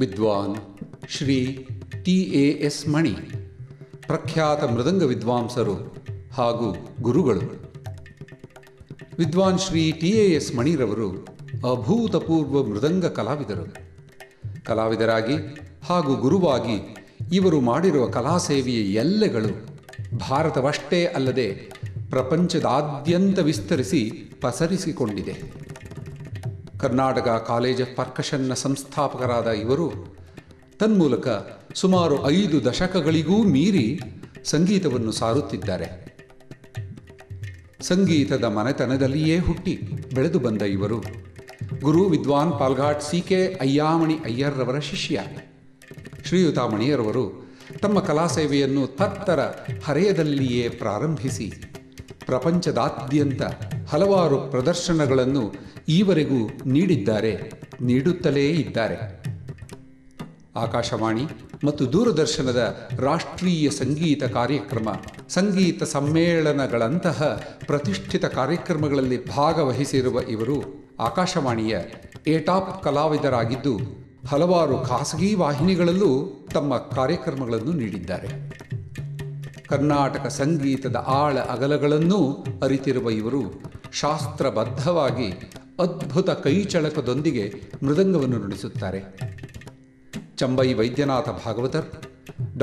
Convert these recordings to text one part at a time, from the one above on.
ವಿದ್ವಾನ್ ಶ್ರೀ TAS ಮಣಿ ಪ್ರಖ್ಯಾತ ಮೃದಂಗ ವಿದ್ವಾಂಸರು ಹಾಗೂ ಗುರುಗಳು. ವಿದ್ವಾನ್ ಶ್ರೀ TAS ಮಣಿರವರು ಅಭೂತಪೂರ್ವ ಮೃದಂಗ ಕಲಾವಿದರಾಗಿ ಹಾಗೂ ಗುರುವಾಗಿ ಇವರು ಮಾಡಿರುವ ಕಲಾಸೇವೆಯ ಎಲ್ಲೆಗಳು ಭಾರತವಷ್ಟೇ ಅಲ್ಲದೆ ಪ್ರಪಂಚದಾದ್ಯಂತ ವಿಸ್ತರಿಸಿ ಪಸರಿಸಿಕೊಂಡಿದೆ. ಕರ್ನಾಟಕ ಕಾಲೇಜ್ ಆಫ್ ಪರ್ಕಷನ್ನ ಸಂಸ್ಥಾಪಕರಾದ ಇವರು ತನ್ಮೂಲಕ ಸುಮಾರು 5 ದಶಕಗಳಿಗೂ ಮೀರಿ ಸಂಗೀತವನ್ನು ಸಾರುತ್ತಿದ್ದಾರೆ. ಸಂಗೀತದ ಮನೆತನದಲ್ಲಿಯೇ ಹುಟ್ಟಿ ಬೆಳೆದು ಬಂದ ಇವರು ಗುರು ವಿದ್ವಾನ್ ಪಾಲ್ಘಾಟ್ CK ಅಯ್ಯಾಮಣಿ ಅಯ್ಯರ್ರವರ ಶಿಷ್ಯ. ಶ್ರೀಯುತ ಮಣಿಯರವರು ತಮ್ಮ ಕಲಾಸೇವೆಯನ್ನು ತತ್ತರ ಹರೆಯದಲ್ಲಿಯೇ ಪ್ರಾರಂಭಿಸಿ ಪ್ರಪಂಚದಾದ್ಯಂತ ಹಲವಾರು ಪ್ರದರ್ಶನಗಳನ್ನು ಈವರೆಗೂ ನೀಡುತ್ತಲೇ ಇದ್ದಾರೆ. ಆಕಾಶವಾಣಿ ಮತ್ತು ದೂರದರ್ಶನದ ರಾಷ್ಟ್ರೀಯ ಸಂಗೀತ ಕಾರ್ಯಕ್ರಮ, ಸಂಗೀತ ಸಮ್ಮೇಳನಗಳಂತಹ ಪ್ರತಿಷ್ಠಿತ ಕಾರ್ಯಕ್ರಮಗಳಲ್ಲಿ ಭಾಗವಹಿಸಿರುವ ಇವರು ಆಕಾಶವಾಣಿಯ ಎಟಾಪ್ ಕಲಾವಿದರಾಗಿದ್ದು ಹಲವಾರು ಖಾಸಗಿ ವಾಹಿನಿಗಳಲ್ಲೂ ತಮ್ಮ ಕಾರ್ಯಕ್ರಮಗಳನ್ನು ನೀಡಿದ್ದಾರೆ. ಕರ್ನಾಟಕ ಸಂಗೀತದ ಆಳ ಅಗಲಗಳನ್ನೂ ಅರಿತಿರುವ ಇವರು ಶಾಸ್ತ್ರಬದ್ಧವಾಗಿ ಅದ್ಭುತ ಕೈಚಳಕದೊಂದಿಗೆ ಮೃದಂಗವನ್ನು ನುಡಿಸುತ್ತಾರೆ. Chembai Vaidyanatha Bhagavatar,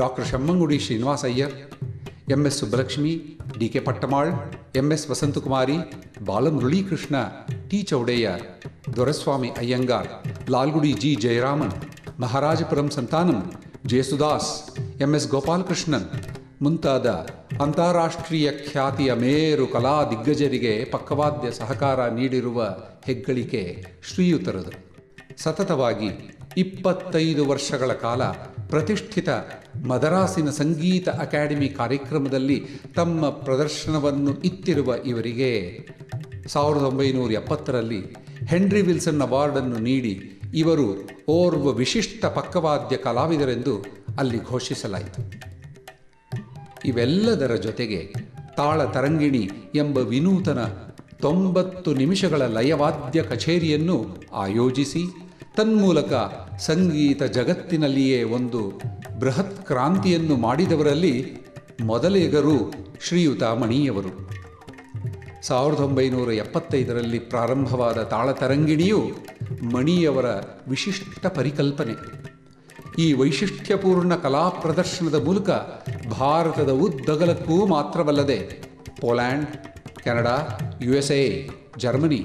doctor Semmangudi Srinivasa Iyer, MS Subbulakshmi, DK Pattammal, MS Vasanthakumari, Balamuralikrishna, T Chowdaiah, Doraiswamy Iyengar, Lalgudi G Jayaraman, Maharajapuram Santhanam, Yesudas, MS Gopalakrishnan ಮುಂತಾದ ಅಂತಾರಾಷ್ಟ್ರೀಯ ಖ್ಯಾತಿಯ ಮೇರು ಕಲಾ ದಿಗ್ಗಜರಿಗೆ ಪಕ್ಕವಾದ್ಯ ಸಹಕಾರ ನೀಡಿರುವ ಹೆಗ್ಗಳಿಕೆ ಶ್ರೀಯುತರದು. ಸತತವಾಗಿ 25 ವರ್ಷಗಳ ಕಾಲ ಪ್ರತಿಷ್ಠಿತ ಮದರಾಸಿನ ಸಂಗೀತ ಅಕಾಡೆಮಿ ಕಾರ್ಯಕ್ರಮದಲ್ಲಿ ತಮ್ಮ ಪ್ರದರ್ಶನವನ್ನು ಇತ್ತಿರುವ ಇವರಿಗೆ 1970ರಲ್ಲಿ ಹೆನ್ರಿ ವಿಲ್ಸನ್ ಅವಾರ್ಡನ್ನು ನೀಡಿ ಇವರು ಓರ್ವ ವಿಶಿಷ್ಟ ಪಕ್ಕವಾದ್ಯ ಕಲಾವಿದರೆಂದು ಅಲ್ಲಿ ಘೋಷಿಸಲಾಯಿತು. ಇವೆಲ್ಲದರ ಜೊತೆಗೆ ತಾಳ ತರಂಗಿಣಿ ಎಂಬ ವಿನೂತನ 90 ನಿಮಿಷಗಳ ಲಯವಾದ್ಯ ಕಚೇರಿಯನ್ನು ಆಯೋಜಿಸಿ ತನ್ಮೂಲಕ ಸಂಗೀತ ಜಗತ್ತಿನಲ್ಲಿಯೇ ಒಂದು ಬೃಹತ್ ಕ್ರಾಂತಿಯನ್ನು ಮಾಡಿದವರಲ್ಲಿ ಮೊದಲಿಗರು ಶ್ರೀಯುತ ಮಣಿಯವರು. 1975ರಲ್ಲಿ ಪ್ರಾರಂಭವಾದ ತಾಳತರಂಗಿಣಿಯು ಮಣಿಯವರ ವಿಶಿಷ್ಟ ಪರಿಕಲ್ಪನೆ. ಈ ವೈಶಿಷ್ಟ್ಯಪೂರ್ಣ ಕಲಾ ಪ್ರದರ್ಶನದ ಮೂಲಕ ಭಾರತದ ಉದ್ದಗಲಕ್ಕೂ ಮಾತ್ರವಲ್ಲದೆ Poland, Canada, USA, Germany,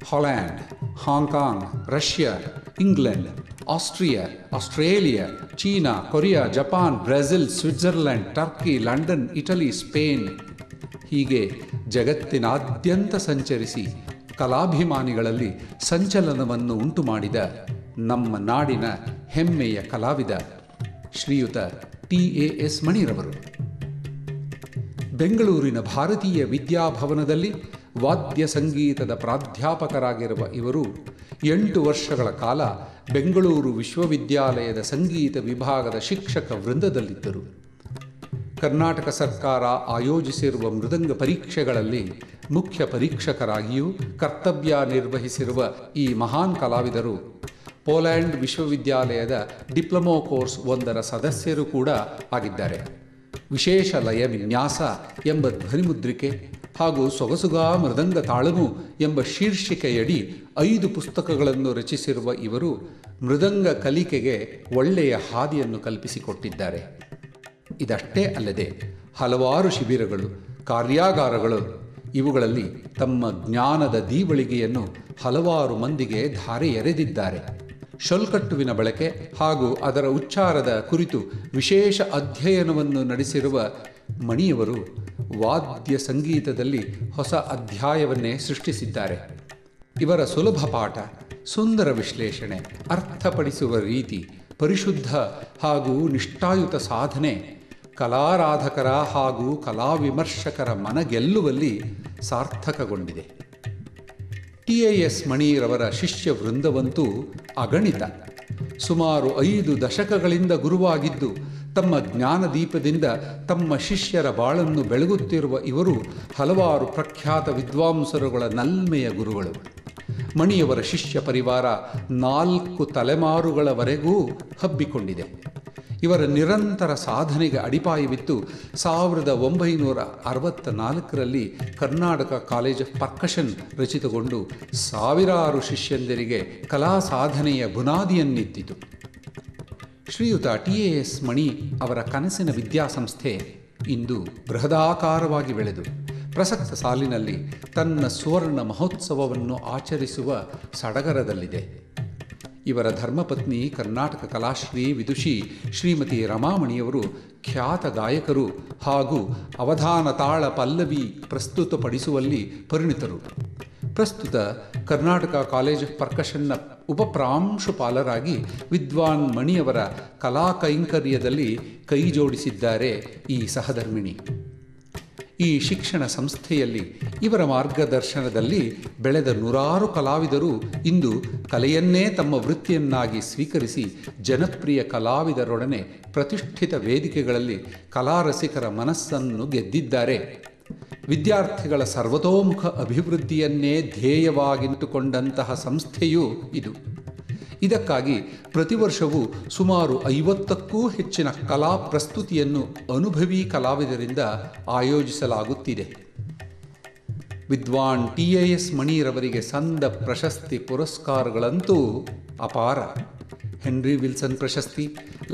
Holland, Hong Kong, Russia, England, Austria, Australia, China, Korea, Japan, Brazil, Switzerland, Turkey, London, Italy, Spain ಹೀಗೆ ಜಗತ್ತಿನಾದ್ಯಂತ ಸಂಚರಿಸಿ ಕಲಾಭಿಮಾನಿಗಳಲ್ಲಿ ಸಂಚಲನವನ್ನು ಉಂಟು ಮಾಡಿದ ನಮ್ಮ ನಾಡಿನ ಹೆಮ್ಮೆಯ ಕಲಾವಿದ ಶ್ರೀಯುತ TAS ಮಣಿರವರು. ಬೆಂಗಳೂರಿನ ಭಾರತೀಯ ವಿದ್ಯಾಭವನದಲ್ಲಿ ವಾದ್ಯ ಸಂಗೀತದ ಪ್ರಾಧ್ಯಾಪಕರಾಗಿರುವ ಇವರು 8 ವರ್ಷಗಳ ಕಾಲ ಬೆಂಗಳೂರು ವಿಶ್ವವಿದ್ಯಾಲಯದ ಸಂಗೀತ ವಿಭಾಗದ ಶಿಕ್ಷಕ ವೃಂದದಲ್ಲಿದ್ದರು. ಕರ್ನಾಟಕ ಸರ್ಕಾರ ಆಯೋಜಿಸಿರುವ ಮೃದಂಗ ಪರೀಕ್ಷೆಗಳಲ್ಲಿ ಮುಖ್ಯ ಪರೀಕ್ಷಕರಾಗಿಯೂ ಕರ್ತವ್ಯ ನಿರ್ವಹಿಸಿರುವ ಈ ಮಹಾನ್ ಕಲಾವಿದರು ಪೋಲ್ಯಾಂಡ್ ವಿಶ್ವವಿದ್ಯಾಲಯದ ಡಿಪ್ಲೊಮೊ ಕೋರ್ಸ್ 1ರ ಸದಸ್ಯರು ಕೂಡ ಆಗಿದ್ದಾರೆ. ವಿಶೇಷ ಲಯ ವಿನ್ಯಾಸ ಎಂಬ ಧ್ವನಿಮುದ್ರಿಕೆ ಹಾಗೂ ಸೊಗಸುಗಾ ಮೃದಂಗ ತಾಳಮು ಎಂಬ ಶೀರ್ಷಿಕೆಯಡಿ 5 ಪುಸ್ತಕಗಳನ್ನು ರಚಿಸಿರುವ ಇವರು ಮೃದಂಗ ಕಲಿಕೆಗೆ ಒಳ್ಳೆಯ ಹಾದಿಯನ್ನು ಕಲ್ಪಿಸಿಕೊಟ್ಟಿದ್ದಾರೆ. ಇದಷ್ಟೇ ಅಲ್ಲದೆ ಹಲವಾರು ಶಿಬಿರಗಳು, ಕಾರ್ಯಾಗಾರಗಳು ಇವುಗಳಲ್ಲಿ ತಮ್ಮ ಜ್ಞಾನದ ದೀವಳಿಗೆಯನ್ನು ಹಲವಾರು ಮಂದಿಗೆ ಧಾರೆ ಎರೆದಿದ್ದಾರೆ. ಶೊಲ್ಕಟ್ಟುವಿನ ಬಳಕೆ ಹಾಗೂ ಅದರ ಉಚ್ಚಾರದ ಕುರಿತು ವಿಶೇಷ ಅಧ್ಯಯನವನ್ನು ನಡೆಸಿರುವ ಮಣಿಯವರು ವಾದ್ಯ ಸಂಗೀತದಲ್ಲಿ ಹೊಸ ಅಧ್ಯಾಯವನ್ನೇ ಸೃಷ್ಟಿಸಿದ್ದಾರೆ. ಇವರ ಸುಲಭ ಪಾಠ, ಸುಂದರ ವಿಶ್ಲೇಷಣೆ, ಅರ್ಥಪಡಿಸುವ ರೀತಿ, ಪರಿಶುದ್ಧ ಹಾಗೂ ನಿಷ್ಠಾಯುತ ಸಾಧನೆ ಕಲಾರಾಧಕರ ಹಾಗೂ ಕಲಾವಿಮರ್ಶಕರ ಮನಗೆಲ್ಲುವಲ್ಲಿ ಸಾರ್ಥಕಗೊಂಡಿದೆ. TAS ಮಣಿರವರ ಶಿಷ್ಯ ವೃಂದವಂತೂ ಅಗಣಿತ. ಸುಮಾರು 5 ದಶಕಗಳಿಂದ ಗುರುವಾಗಿದ್ದು ತಮ್ಮ ಜ್ಞಾನದೀಪದಿಂದ ತಮ್ಮ ಶಿಷ್ಯರ ಬಾಳನ್ನು ಬೆಳಗುತ್ತಿರುವ ಇವರು ಹಲವಾರು ಪ್ರಖ್ಯಾತ ವಿದ್ವಾಂಸರುಗಳ ನಲ್ಮೆಯ ಗುರುಗಳು. ಮಣಿಯವರ ಶಿಷ್ಯ ಪರಿವಾರ 4 ತಲೆಮಾರುಗಳವರೆಗೂ ಹಬ್ಬಿಕೊಂಡಿದೆ. ಇವರ ನಿರಂತರ ಸಾಧನೆಗೆ ಅಡಿಪಾಯವಿತ್ತು 1964ರಲ್ಲಿ ಕರ್ನಾಟಕ ಕಾಲೇಜ್ ಆಫ್ ಪರ್ಕಷನ್ ರಚಿತಗೊಂಡು ಸಾವಿರಾರು ಶಿಷ್ಯಂದಿರಿಗೆ ಕಲಾ ಸಾಧನೆಯ ಬುನಾದಿಯನ್ನಿತ್ತಿತು. ಶ್ರೀಯುತ TAS ಮಣಿ ಅವರ ಕನಸಿನ ವಿದ್ಯಾಸಂಸ್ಥೆ ಇಂದು ಬೃಹದಾಕಾರವಾಗಿ ಬೆಳೆದು ಪ್ರಸಕ್ತ ಸಾಲಿನಲ್ಲಿ ತನ್ನ ಸುವರ್ಣ ಮಹೋತ್ಸವವನ್ನು ಆಚರಿಸುವ ಸಡಗರದಲ್ಲಿದೆ. ಇವರ ಧರ್ಮಪತ್ನಿ ಕರ್ನಾಟಕ ಕಲಾಶ್ರೀ ವಿದುಷಿ ಶ್ರೀಮತಿ ರಮಾಮಣಿಯವರು ಖ್ಯಾತ ಗಾಯಕರು ಹಾಗೂ ಅವಧಾನ ತಾಳ ಪಲ್ಲವಿ ಪ್ರಸ್ತುತಪಡಿಸುವಲ್ಲಿ ಪರಿಣಿತರು. ಪ್ರಸ್ತುತ ಕರ್ನಾಟಕ ಕಾಲೇಜ್ ಆಫ್ ಪರ್ಕಷನ್ನ ಉಪಪ್ರಾಂಶುಪಾಲರಾಗಿ ವಿದ್ವಾನ್ ಮಣಿಯವರ ಕಲಾ ಕೈಂಕರ್ಯದಲ್ಲಿ ಕೈಜೋಡಿಸಿದ್ದಾರೆ ಈ ಸಹಧರ್ಮಿಣಿ. ಈ ಶಿಕ್ಷಣ ಸಂಸ್ಥೆಯಲ್ಲಿ ಇವರ ಮಾರ್ಗದರ್ಶನದಲ್ಲಿ ಬೆಳೆದ ನೂರಾರು ಕಲಾವಿದರು ಇಂದು ಕಲೆಯನ್ನೇ ತಮ್ಮ ವೃತ್ತಿಯನ್ನಾಗಿ ಸ್ವೀಕರಿಸಿ ಜನಪ್ರಿಯ ಕಲಾವಿದರೊಡನೆ ಪ್ರತಿಷ್ಠಿತ ವೇದಿಕೆಗಳಲ್ಲಿ ಕಲಾರಸಿಕರ ಮನಸ್ಸನ್ನು ಗೆದ್ದಿದ್ದಾರೆ. ವಿದ್ಯಾರ್ಥಿಗಳ ಸರ್ವತೋಮುಖ ಅಭಿವೃದ್ಧಿಯನ್ನೇ ಧ್ಯೇಯವಾಗಿಟ್ಟುಕೊಂಡಂತಹ ಸಂಸ್ಥೆಯೂ ಇದು. ಇದಕ್ಕಾಗಿ ಪ್ರತಿ ವರ್ಷವೂ ಸುಮಾರು 50ಕ್ಕೂ ಹೆಚ್ಚಿನ ಕಲಾ ಪ್ರಸ್ತುತಿಯನ್ನು ಅನುಭವಿ ಕಲಾವಿದರಿಂದ ಆಯೋಜಿಸಲಾಗುತ್ತಿದೆ. ವಿದ್ವಾನ್ TAS ಮಣಿರವರಿಗೆ ಸಂದ ಪ್ರಶಸ್ತಿ ಪುರಸ್ಕಾರಗಳಂತೂ ಅಪಾರ. ಹೆನ್ರಿ ವಿಲ್ಸನ್ ಪ್ರಶಸ್ತಿ,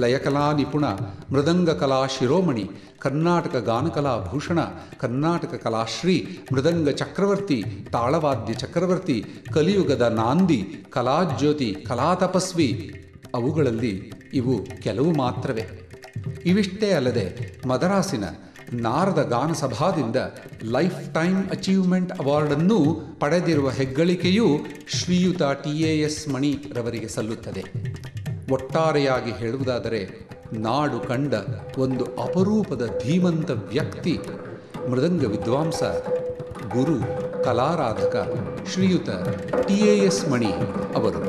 ಲಯಕಲಾ ನಿಪುಣ, ಮೃದಂಗ ಕಲಾ ಶಿರೋಮಣಿ, ಕರ್ನಾಟಕ ಗಾನಕಲಾ ಭೂಷಣ, ಕರ್ನಾಟಕ ಕಲಾಶ್ರೀ, ಮೃದಂಗ ಚಕ್ರವರ್ತಿ, ತಾಳವಾದ್ಯ ಚಕ್ರವರ್ತಿ, ಕಲಿಯುಗದ ನಾಂದಿ, ಕಲಾಜ್ಯೋತಿ, ಕಲಾತಪಸ್ವಿ, ಅವುಗಳಲ್ಲಿ ಇವು ಕೆಲವು ಮಾತ್ರವೇ. ಇವಿಷ್ಟೇ ಅಲ್ಲದೆ ಮದರಾಸಿನ ನಾರದ ಗಾನ ಸಭಾದಿಂದ ಲೈಫ್ ಟೈಮ್ ಅಚೀವ್ಮೆಂಟ್ ಅವಾರ್ಡನ್ನೂ ಪಡೆದಿರುವ ಹೆಗ್ಗಳಿಕೆಯೂ ಶ್ರೀಯುತ TAS ಮಣಿ ರವರಿಗೆ ಸಲ್ಲುತ್ತದೆ. ಒಟ್ಟಾರೆಯಾಗಿ ಹೇಳುವುದಾದರೆ ನಾಡು ಕಂಡ ಒಂದು ಅಪರೂಪದ ಧೀಮಂತ ವ್ಯಕ್ತಿ ಮೃದಂಗ ವಿದ್ವಾಂಸ, ಗುರು, ಕಲಾರಾಧಕ ಶ್ರೀಯುತ TAS ಮಣಿ ಅವರು.